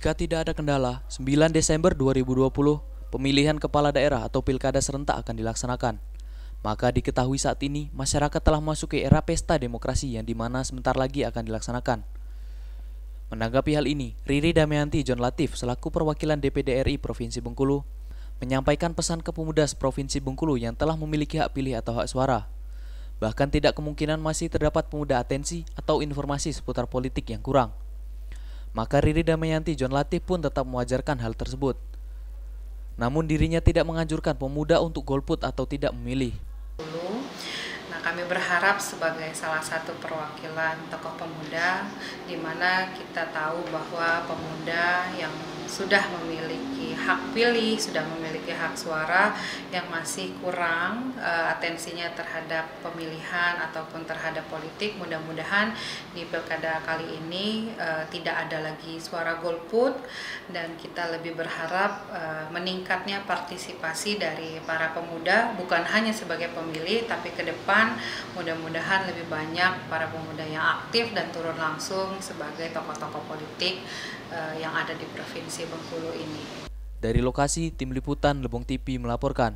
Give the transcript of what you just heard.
Jika tidak ada kendala, 9 Desember 2020, pemilihan kepala daerah atau pilkada serentak akan dilaksanakan. Maka diketahui saat ini, masyarakat telah memasuki era pesta demokrasi yang dimana sebentar lagi akan dilaksanakan. Menanggapi hal ini, Riri Damayanti John Latif selaku perwakilan DPD RI Provinsi Bengkulu menyampaikan pesan ke pemuda Provinsi Bengkulu yang telah memiliki hak pilih atau hak suara. Bahkan tidak kemungkinan masih terdapat pemuda atensi atau informasi seputar politik yang kurang. Maka Riri Damayanti John Latif pun tetap mewajarkan hal tersebut. Namun dirinya tidak menganjurkan pemuda untuk golput atau tidak memilih. Nah, kami berharap sebagai salah satu perwakilan tokoh pemuda, di mana kita tahu bahwa pemuda yang sudah memiliki hak pilih, sudah memiliki hak suara, yang masih kurang atensinya terhadap pemilihan ataupun terhadap politik. Mudah-mudahan di pilkada kali ini tidak ada lagi suara golput, dan kita lebih berharap meningkatnya partisipasi dari para pemuda, bukan hanya sebagai pemilih, tapi ke depan mudah-mudahan lebih banyak para pemuda yang aktif dan turun langsung sebagai tokoh-tokoh politik yang ada di Provinsi Bengkulu ini. Dari lokasi, Tim Liputan Lebong TV melaporkan.